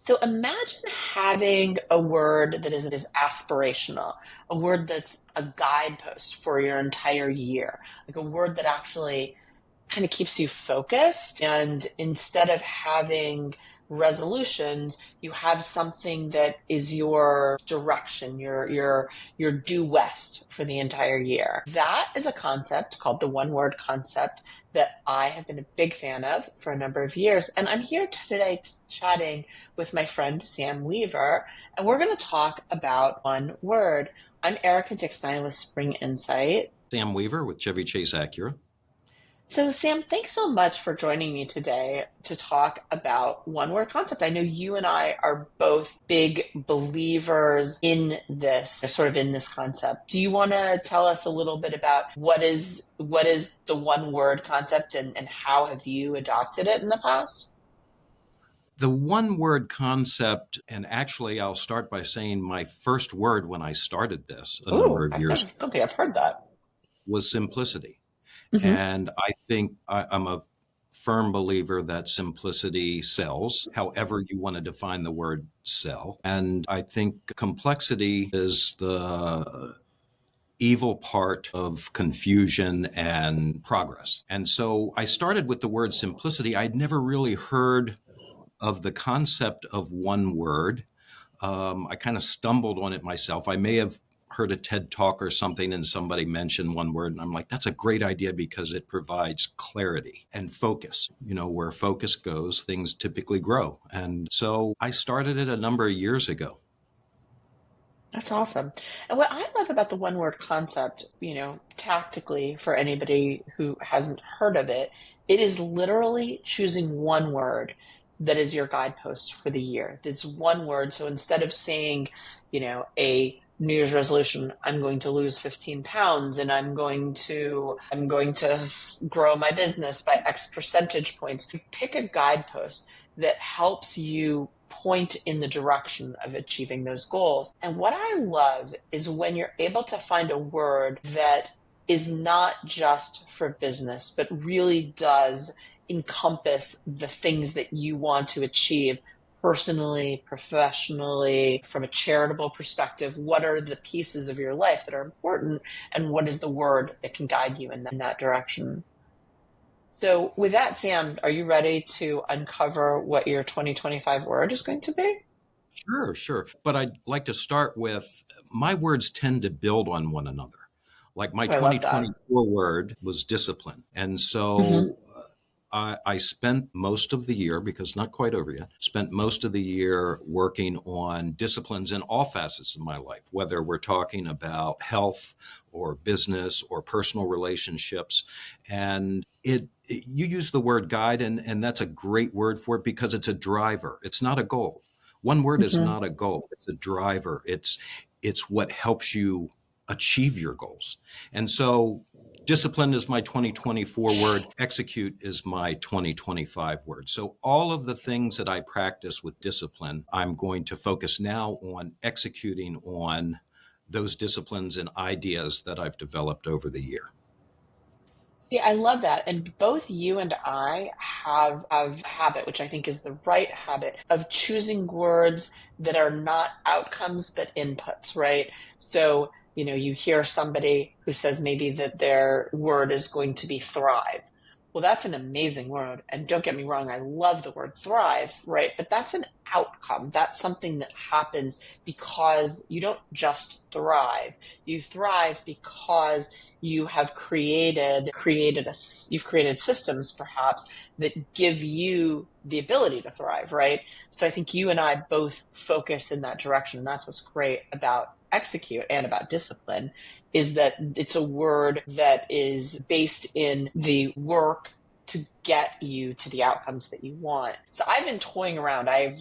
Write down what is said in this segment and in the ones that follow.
So imagine having a word that is aspirational, a word that's a guidepost for your entire year, like a word that actually kind of keeps you focused. And instead of having resolutions, you have something that is your direction, your due west for the entire year. That is a concept called the one word concept that I have been a big fan of for a number of years. And I'm here today chatting with my friend Sam Weaver, and we're going to talk about one word. I'm Erika Dickstein with Spring Insight. Sam Weaver with Chevy Chase Acura. So, Sam, thanks so much for joining me today to talk about one word concept. I know you and I are both big believers in this, sort of in this concept. Do you want to tell us a little bit about what is the one word concept and how have you adopted it in the past? The one word concept, and actually, I'll start by saying my first word when I started this a number Oh, of I years don't think I've heard that. was simplicity. Hmm. And I think I'm a firm believer that simplicity sells, however you want to define the word sell. And I think complexity is the evil part of confusion and progress. And so I started with the word simplicity. I'd never really heard of the concept of one word. I kind of stumbled on it myself. I may have heard a TED talk or something and somebody mentioned one word, and I'm like, that's a great idea because it provides clarity and focus. You know, where focus goes, things typically grow. And so I started it a number of years ago. That's awesome. And what I love about the one word concept, tactically for anybody who hasn't heard of it, it is literally choosing one word that is your guidepost for the year. It's one word. So instead of saying, a New Year's resolution, I'm going to lose 15 pounds and I'm going to grow my business by X percentage points. You pick a guidepost that helps you point in the direction of achieving those goals. And what I love is when you're able to find a word that is not just for business, but really does encompass the things that you want to achieve personally, professionally, from a charitable perspective. What are the pieces of your life that are important, and what is the word that can guide you in that direction? So, with that, Sam, are you ready to uncover what your 2025 word is going to be? Sure, sure. But I'd like to start with my words tend to build on one another. Like my Oh, I love that. 2024 word was discipline. And Hmm. so I spent most of the year, because not quite over yet, spent most of the year working on disciplines in all facets of my life, whether we're talking about health or business or personal relationships. And you use the word guide, and that's a great word for it because it's a driver. It's not a goal. One word is Hmm. not a goal. It's a driver. It's what helps you achieve your goals. And so discipline is my 2024 word. Execute is my 2025 word. So all of the things that I practice with discipline, I'm going to focus now on executing on those disciplines and ideas that I've developed over the year. See, I love that. And both you and I have a habit, which I think is the right habit, of choosing words that are not outcomes but inputs, right? So, you hear somebody who says maybe that their word is going to be thrive. Well, that's an amazing word. And don't get me wrong, I love the word thrive, right? But that's an outcome. That's something that happens because you don't just thrive. You thrive because you have you've created systems perhaps that give you the ability to thrive, right? So I think you and I both focus in that direction. And that's what's great about execute and about discipline, is that it's a word that is based in the work to get you to the outcomes that you want. So I've been toying around. I'm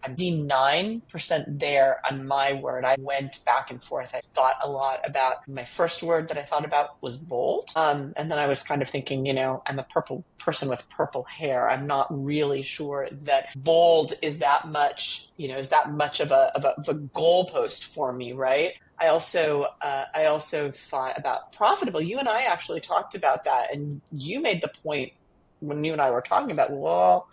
9% there on my word. I went back and forth. I thought a lot about my first word that I thought about was bold. And then I was kind of thinking, I'm a purple person with purple hair. I'm not really sure that bold is that much of a goalpost for me, right? I also thought about profitable. You and I actually talked about that, and you made the point when you and I were talking about, well,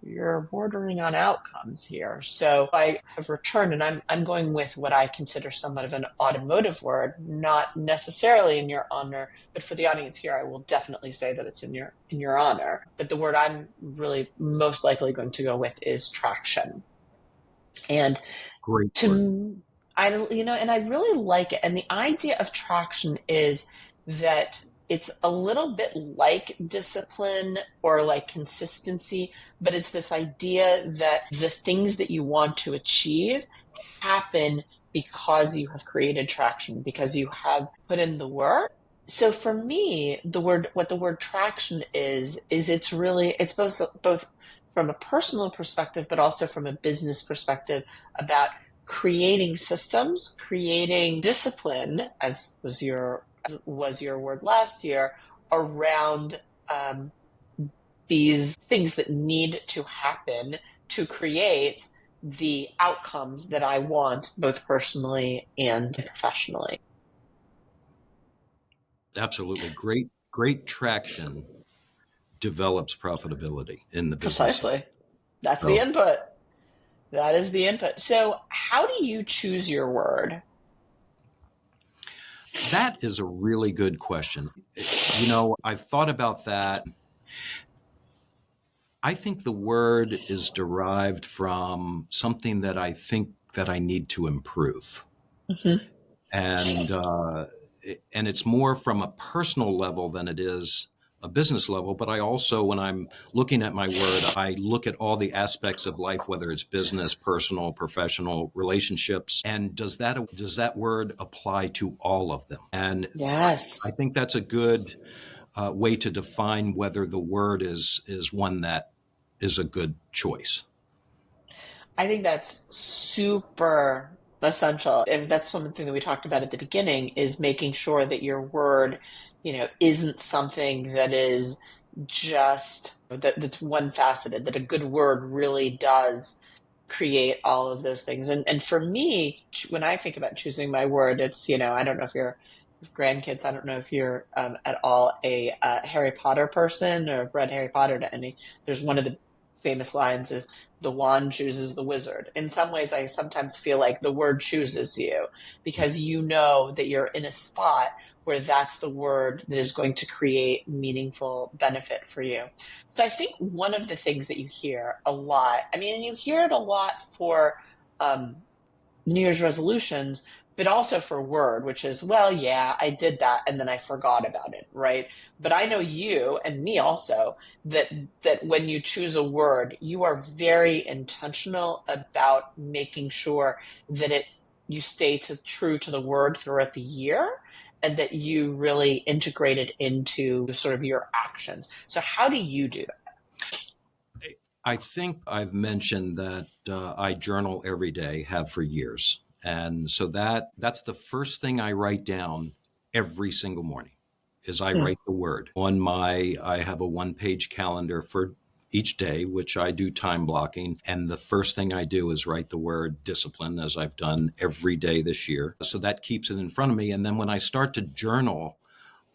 you're bordering on outcomes here. So I have returned, and I'm going with what I consider somewhat of an automotive word, not necessarily in your honor, but for the audience here, I will definitely say that it's in your honor. But the word I'm really most likely going to go with is traction. And Great word. to and I really like it. And the idea of traction is that it's a little bit like discipline or like consistency, but it's this idea that the things that you want to achieve happen because you have created traction, because you have put in the work. So for me, what the word traction is it's both from a personal perspective, but also from a business perspective about creating systems, creating discipline, as was your word last year, around these things that need to happen to create the outcomes that I want, both personally and professionally. Absolutely. Great traction develops profitability in the business side. Precisely. That's the So input. That is the input. So, how do you choose your word? that is a really good question. I've thought about that. I think the word is derived from something that I think that I need to improve. Mm-hmm. And and it's more from a personal level than it is a business level. But I also, when I'm looking at my word, I look at all the aspects of life, whether it's business, personal, professional, relationships, and does that word apply to all of them? And I Yes. think that's a good way to define whether the word is one that is a good choice. I think that's super essential. And that's one thing that we talked about at the beginning is making sure that your word, isn't something that is just that's one faceted, that a good word really does create all of those things. And for me, when I think about choosing my word, it's, I don't know if you're grandkids, I don't know if you're at all a Harry Potter person or have read Harry Potter to any. There's one of the famous lines is the wand chooses the wizard. In some ways, I sometimes feel like the word chooses you because you know that you're in a spot where that's the word that is going to create meaningful benefit for you. So I think one of the things that you hear a lot, I mean, and you hear it a lot for um, New Year's resolutions, but also for word, which is, well, yeah, I did that and then I forgot about it, right? But I know you and me also that when you choose a word, you are very intentional about making sure that you stay true to the word throughout the year and that you really integrate it into sort of your actions. So how do you do that? I think I've mentioned that I journal every day, have for years. And so that's the first thing I write down every single morning is I Hmm. write the word. I have a one-page calendar for each day, which I do time blocking. And the first thing I do is write the word discipline, as I've done every day this year. So that keeps it in front of me. And then when I start to journal,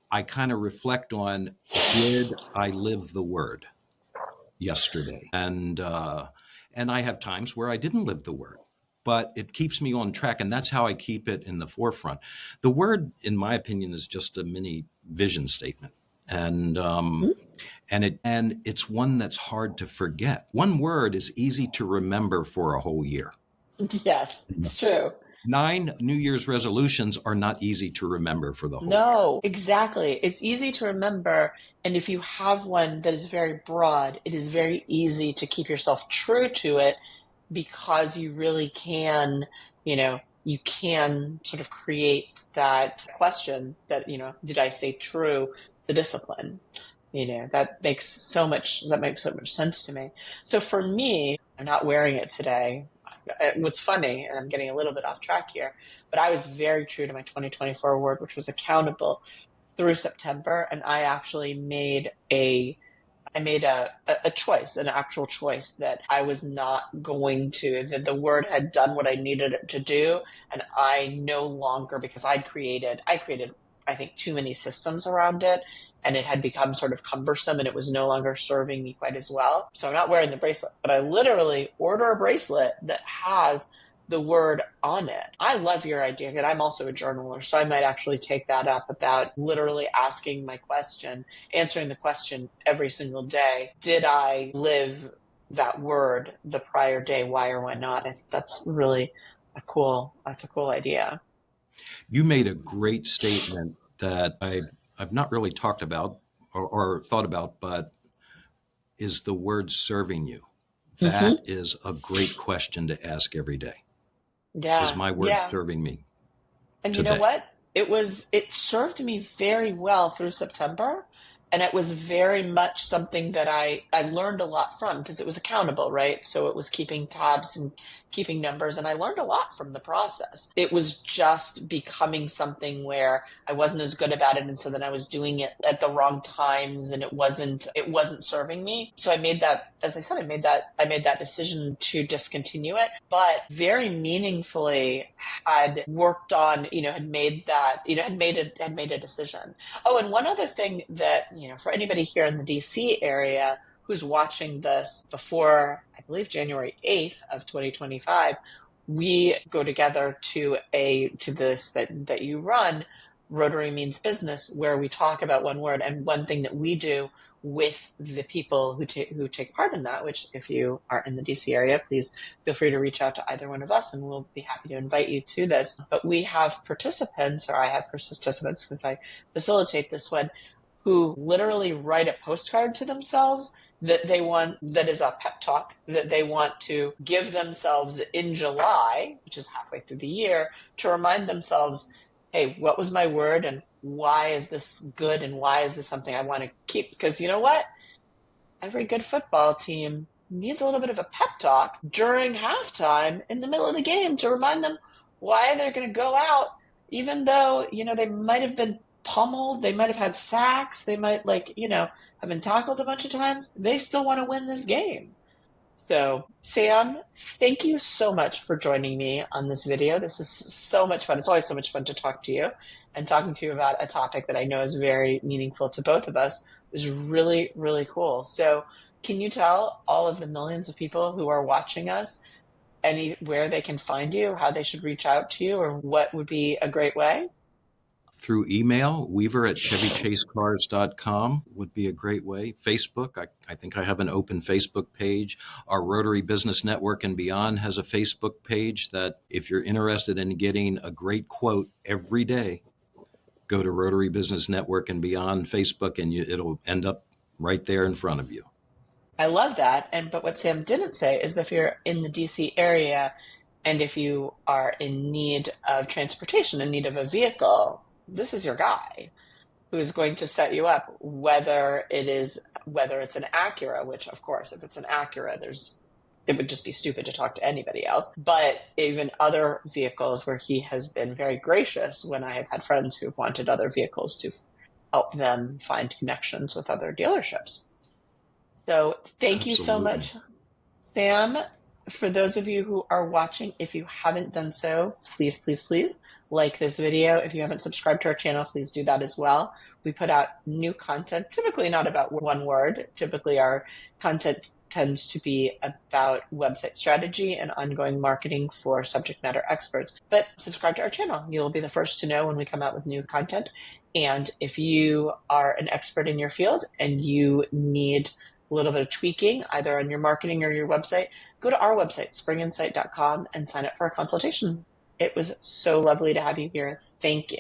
I kind of reflect on, did I live the word yesterday? And I have times where I didn't live the word, but it keeps me on track, and that's how I keep it in the forefront. The word, in my opinion, is just a mini vision statement, and it's one that's hard to forget. One word is easy to remember for a whole year. Yes, it's true. 9 New Year's resolutions are not easy to remember for the whole year. No, exactly. It's easy to remember. And if you have one that is very broad, it is very easy to keep yourself true to it because you really can, you can sort of create that question that, did I stay true to discipline? That makes so much sense to me. So for me, I'm not wearing it today. What's funny, and I'm getting a little bit off track here, but I was very true to my 2024 word, which was accountable through September. And I actually made a choice, an actual choice that I was not going to, that the word had done what I needed it to do. And I no longer, because I created, I think too many systems around it. and it had become sort of cumbersome and it was no longer serving me quite as well. So I'm not wearing the bracelet, but I literally order a bracelet that has the word on it. I love your idea, and I'm also a journaler, so I might actually take that up about literally asking my question, answering the question every single day. Did I live that word the prior day? Why or why not? I think that's really that's a cool idea. You made a great statement that I've not really talked about or thought about, but is the word serving you? Mm-hmm. That is a great question to ask every day. Is Yeah. my word Yeah. serving me And you know today? what? It served me very well through September. And it was very much something that I learned a lot from because it was accountable, right? So it was keeping tabs and keeping numbers. And I learned a lot from the process. It was just becoming something where I wasn't as good about it. And so then I was doing it at the wrong times and it wasn't serving me. So I made that, as I said, I made that decision to discontinue it, but very meaningfully had worked on, had made that, had made a decision. Oh, and one other thing that, for anybody here in the DC area who's watching this before, I believe, January 8th of 2025, we go together to this that you run, Rotary Means Business, where we talk about one word. And one thing that we do with the people who take part in that, which if you are in the DC area, please feel free to reach out to either one of us and we'll be happy to invite you to this. But we have participants, or I have participants because I facilitate this one, who literally write a postcard to themselves that is a pep talk that they want to give themselves in July, which is halfway through the year, to remind themselves, hey, what was my word and why is this good and why is this something I want to keep? Because you know what? Every good football team needs a little bit of a pep talk during halftime in the middle of the game to remind them why they're going to go out, even though, they might have been pummeled, they might have had sacks, they might have been tackled a bunch of times. They still want to win this game. So, Sam, thank you so much for joining me on this video. This is so much fun. It's always so much fun to talk to you and talking to you about a topic that I know is very meaningful to both of us. It was really, really cool. So, can you tell all of the millions of people who are watching us where they can find you, how they should reach out to you, or what would be a great way? Through email, weaver at chevychasecars.com would be a great way. Facebook, I think I have an open Facebook page. Our Rotary Business Network and Beyond has a Facebook page that if you're interested in getting a great quote every day, go to Rotary Business Network and Beyond Facebook and it'll end up right there in front of you. I love that. But what Sam didn't say is that if you're in the DC area and if you are in need of transportation, in need of a vehicle, this is your guy who is going to set you up, whether it's an Acura, which of course, if it's an Acura, it would just be stupid to talk to anybody else, but even other vehicles where he has been very gracious when I have had friends who've wanted other vehicles to help them find connections with other dealerships. So thank you so Absolutely. much, Sam. For those of you who are watching, if you haven't done so, please, please, please like this video. If you haven't subscribed to our channel, please do that as well. We put out new content, typically not about one word. Typically our content tends to be about website strategy and ongoing marketing for subject matter experts. But subscribe to our channel. You'll be the first to know when we come out with new content. And if you are an expert in your field and you need a little bit of tweaking, either on your marketing or your website, go to our website, springinsight.com, and sign up for a consultation. It was so lovely to have you here. Thank you.